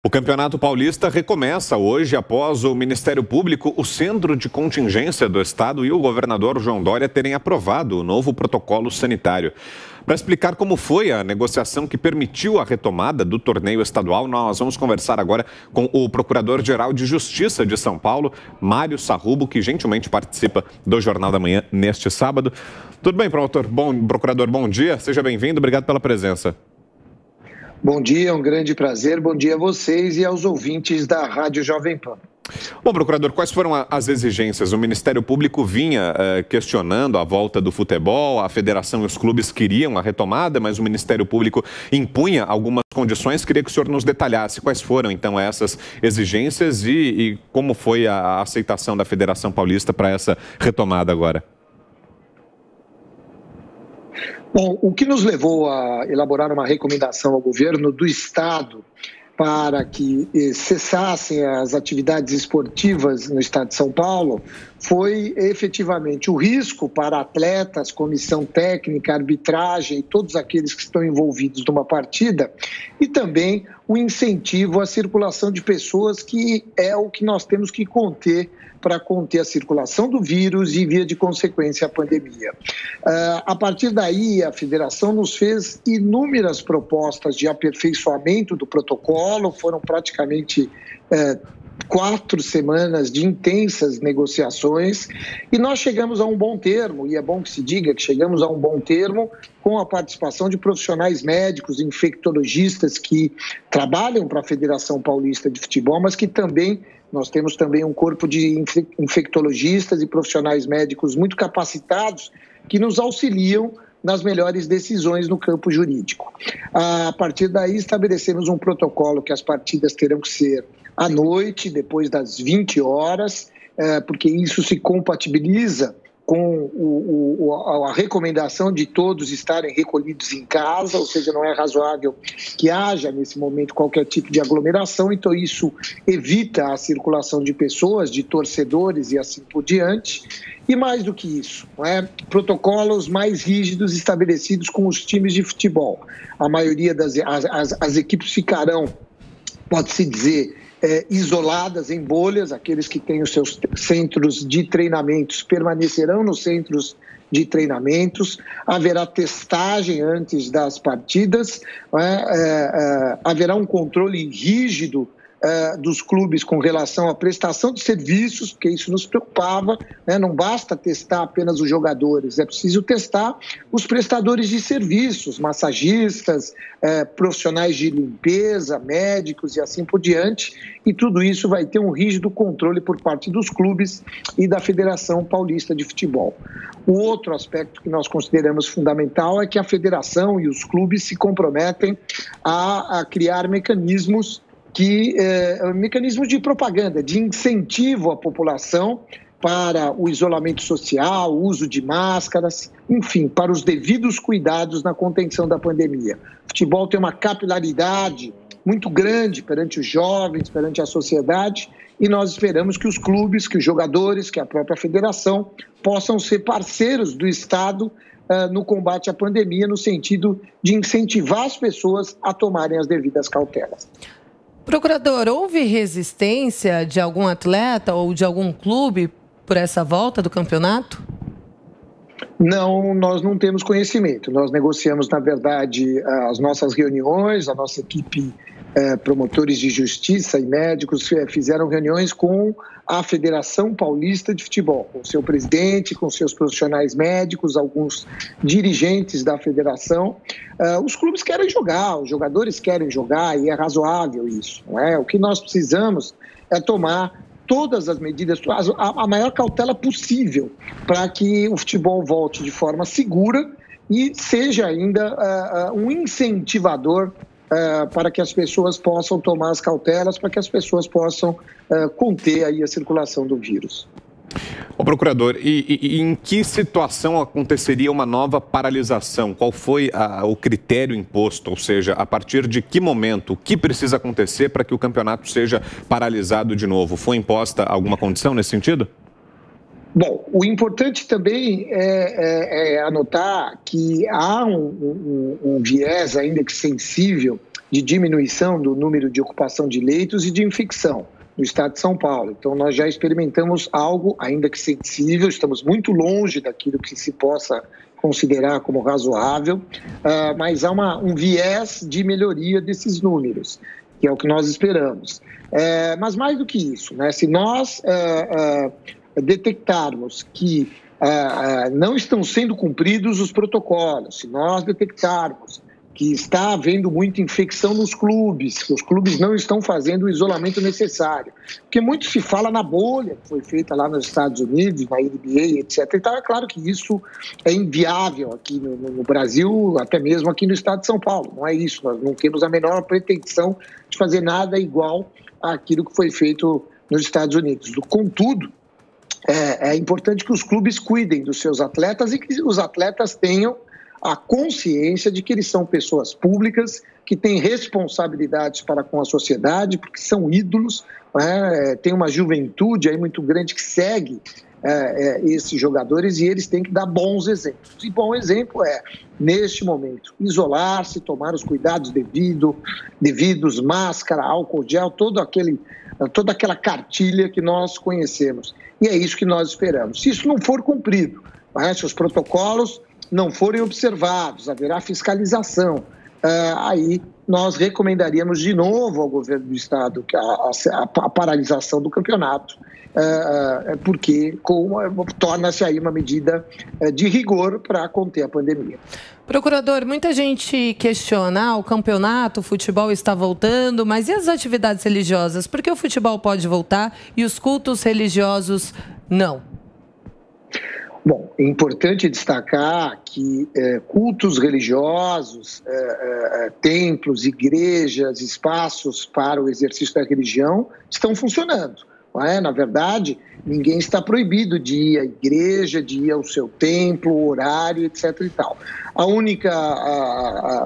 O Campeonato Paulista recomeça hoje após o Ministério Público, o Centro de Contingência do Estado e o governador João Dória terem aprovado o novo protocolo sanitário. Para explicar como foi a negociação que permitiu a retomada do torneio estadual, nós vamos conversar agora com o Procurador-Geral de Justiça de São Paulo, Mário Sarrubo, que gentilmente participa do Jornal da Manhã neste sábado. Tudo bem, procurador? Bom dia, seja bem-vindo, obrigado pela presença. Bom dia, é um grande prazer. Bom dia a vocês e aos ouvintes da Rádio Jovem Pan. Bom, procurador, quais foram as exigências? O Ministério Público vinha questionando a volta do futebol, a federação e os clubes queriam a retomada, mas o Ministério Público impunha algumas condições. Queria que o senhor nos detalhasse quais foram, então, essas exigências e como foi a aceitação da Federação Paulista para essa retomada agora. Bom, o que nos levou a elaborar uma recomendação ao governo do Estado para que cessassem as atividades esportivas no Estado de São Paulo foi efetivamente o risco para atletas, comissão técnica, arbitragem e todos aqueles que estão envolvidos numa partida e também o incentivo à circulação de pessoas, que é o que nós temos que conter para conter a circulação do vírus e, via de consequência, a pandemia. A partir daí, a federação nos fez inúmeras propostas de aperfeiçoamento do protocolo, foram praticamente 4 semanas de intensas negociações e nós chegamos a um bom termo, e é bom que se diga que chegamos a um bom termo com a participação de profissionais médicos, infectologistas que trabalham para a Federação Paulista de Futebol, mas que também nós temos também um corpo de infectologistas e profissionais médicos muito capacitados que nos auxiliam nas melhores decisões no campo jurídico. A partir daí, estabelecemos um protocolo que as partidas terão que ser à noite, depois das 20 horas, porque isso se compatibiliza com a recomendação de todos estarem recolhidos em casa, ou seja, não é razoável que haja nesse momento qualquer tipo de aglomeração, então isso evita a circulação de pessoas, de torcedores e assim por diante. E mais do que isso, protocolos mais rígidos estabelecidos com os times de futebol. A maioria das equipes ficarão, pode-se dizer, isoladas em bolhas, aqueles que têm os seus centros de treinamentos permanecerão nos centros de treinamentos, haverá testagem antes das partidas, haverá um controle rígido dos clubes com relação à prestação de serviços, porque isso nos preocupava, não basta testar apenas os jogadores, é preciso testar os prestadores de serviços, massagistas, profissionais de limpeza, médicos e assim por diante, e tudo isso vai ter um rígido controle por parte dos clubes e da Federação Paulista de Futebol. O outro aspecto que nós consideramos fundamental é que a federação e os clubes se comprometem a criar mecanismos de propaganda, de incentivo à população para o isolamento social, o uso de máscaras, enfim, para os devidos cuidados na contenção da pandemia. O futebol tem uma capilaridade muito grande perante os jovens, perante a sociedade, e nós esperamos que os clubes, que os jogadores, que a própria federação possam ser parceiros do Estado no combate à pandemia, no sentido de incentivar as pessoas a tomarem as devidas cautelas. Procurador, houve resistência de algum atleta ou de algum clube por essa volta do campeonato? Não, nós não temos conhecimento. Nós negociamos, na verdade, as nossas reuniões, a nossa equipe, promotores de justiça e médicos fizeram reuniões com a Federação Paulista de Futebol, com seu presidente, com seus profissionais médicos, alguns dirigentes da federação. Os clubes querem jogar, os jogadores querem jogar e é razoável isso, não é? O que nós precisamos é tomar todas as medidas, a maior cautela possível para que o futebol volte de forma segura e seja ainda um incentivador para que as pessoas possam tomar as cautelas, para que as pessoas possam conter aí a circulação do vírus. Ô, procurador, e em que situação aconteceria uma nova paralisação? Qual foi o critério imposto? Ou seja, a partir de que momento, o que precisa acontecer para que o campeonato seja paralisado de novo? Foi imposta alguma condição nesse sentido? Bom, o importante também é anotar que há um viés, ainda que sensível, de diminuição do número de ocupação de leitos e de infecção no estado de São Paulo. Então, nós já experimentamos algo, ainda que sensível, estamos muito longe daquilo que se possa considerar como razoável, mas há um viés de melhoria desses números, que é o que nós esperamos. Mas mais do que isso, né, se nós detectarmos que não estão sendo cumpridos os protocolos, se nós detectarmos que está havendo muita infecção nos clubes, que os clubes não estão fazendo o isolamento necessário. Porque muito se fala na bolha que foi feita lá nos Estados Unidos, na NBA, etc. Então, é claro que isso é inviável aqui no Brasil, até mesmo aqui no estado de São Paulo. Não é isso, nós não temos a menor pretensão de fazer nada igual àquilo que foi feito nos Estados Unidos. Contudo, é importante que os clubes cuidem dos seus atletas e que os atletas tenham a consciência de que eles são pessoas públicas, que têm responsabilidades para com a sociedade, porque são ídolos, tem uma juventude aí muito grande que segue esses jogadores e eles têm que dar bons exemplos. E bom exemplo neste momento, isolar-se, tomar os cuidados devidos, máscara, álcool gel, toda aquela cartilha que nós conhecemos. E é isso que nós esperamos. Se isso não for cumprido, se os protocolos não forem observados, haverá fiscalização. Aí nós recomendaríamos de novo ao governo do estado a paralisação do campeonato, porque torna-se aí uma medida de rigor para conter a pandemia. Procurador, muita gente questiona, o campeonato, o futebol está voltando, mas e as atividades religiosas? Por que o futebol pode voltar e os cultos religiosos não? Bom, é importante destacar que cultos religiosos, templos, igrejas, espaços para o exercício da religião estão funcionando. Não é? Na verdade, ninguém está proibido de ir à igreja, de ir ao seu templo, horário, etc. e tal.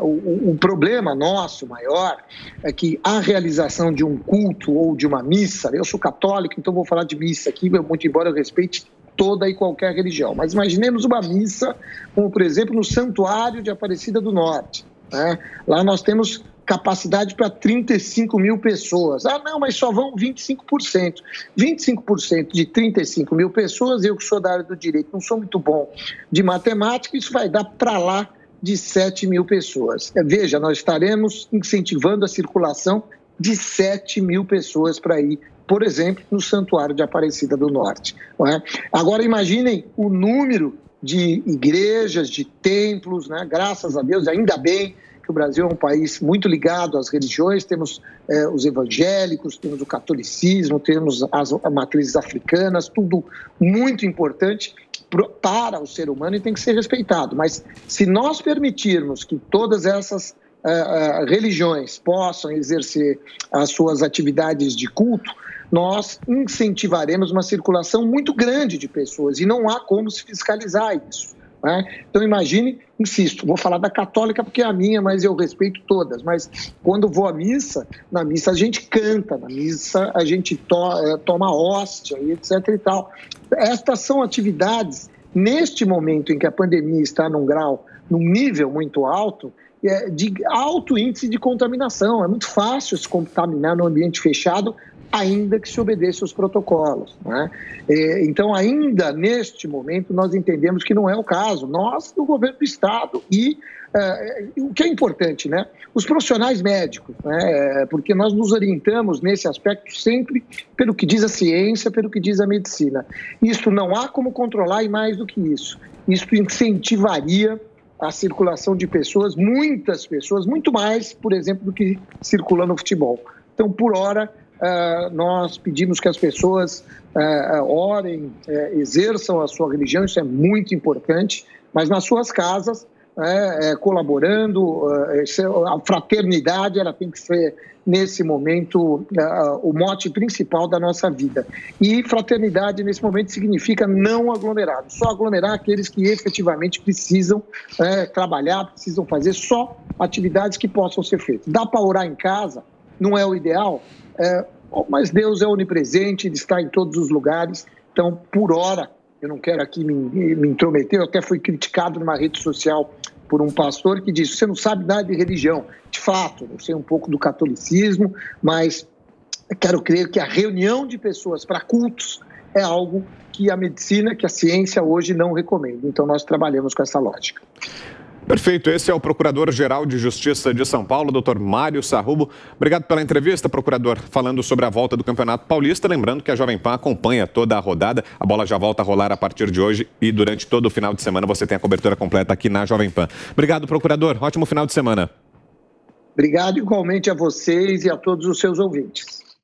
O problema nosso maior é que a realização de um culto ou de uma missa, eu sou católico, então vou falar de missa aqui, muito embora eu respeite toda e qualquer religião. Mas imaginemos uma missa, como por exemplo no Santuário de Aparecida do Norte. Né? Lá nós temos capacidade para 35 mil pessoas. Não, mas só vão 25%. 25% de 35 mil pessoas, eu que sou da área do direito, não sou muito bom de matemática, isso vai dar para lá de 7 mil pessoas. Veja, nós estaremos incentivando a circulação de 7 mil pessoas para ir, por exemplo, no Santuário de Aparecida do Norte. Não é? Agora, imaginem o número de igrejas, de templos, né? Graças a Deus, ainda bem que o Brasil é um país muito ligado às religiões, temos os evangélicos, temos o catolicismo, temos as matrizes africanas, tudo muito importante para o ser humano e tem que ser respeitado. Mas se nós permitirmos que todas essas religiões possam exercer as suas atividades de culto, nós incentivaremos uma circulação muito grande de pessoas e não há como se fiscalizar isso. Né? Então imagine, insisto, vou falar da católica porque é a minha, mas eu respeito todas, mas quando vou à missa, na missa a gente canta, na missa a gente toma hóstia e etc e tal. Estas são atividades, neste momento em que a pandemia está num nível muito alto, de alto índice de contaminação. É muito fácil se contaminar no ambiente fechado, ainda que se obedeça aos protocolos. Né? Então, ainda neste momento, nós entendemos que não é o caso. Nós, do governo do Estado, e o que é importante, né? Os profissionais médicos, né? Porque nós nos orientamos nesse aspecto sempre pelo que diz a ciência, pelo que diz a medicina. Isso não há como controlar e mais do que isso. Isso incentivaria a circulação de pessoas, muitas pessoas, muito mais, por exemplo, do que circula no futebol. Então, por hora, nós pedimos que as pessoas orem, exerçam a sua religião, isso é muito importante, mas nas suas casas, colaborando, a fraternidade ela tem que ser, nesse momento, o mote principal da nossa vida. E fraternidade, nesse momento, significa não aglomerado. Só aglomerar aqueles que efetivamente precisam trabalhar, precisam fazer só atividades que possam ser feitas. Dá para orar em casa, não é o ideal, mas Deus é onipresente, Ele está em todos os lugares. Então, por hora, eu não quero aqui me intrometer, eu até fui criticado numa rede social por um pastor que disse: você não sabe nada de religião. De fato, eu sei um pouco do catolicismo, mas quero crer que a reunião de pessoas para cultos é algo que a medicina, que a ciência hoje não recomenda. Então, nós trabalhamos com essa lógica. Perfeito. Esse é o Procurador-Geral de Justiça de São Paulo, Dr. Mário Sarrubo. Obrigado pela entrevista, procurador, falando sobre a volta do Campeonato Paulista. Lembrando que a Jovem Pan acompanha toda a rodada. A bola já volta a rolar a partir de hoje e durante todo o final de semana você tem a cobertura completa aqui na Jovem Pan. Obrigado, procurador. Ótimo final de semana. Obrigado igualmente a vocês e a todos os seus ouvintes.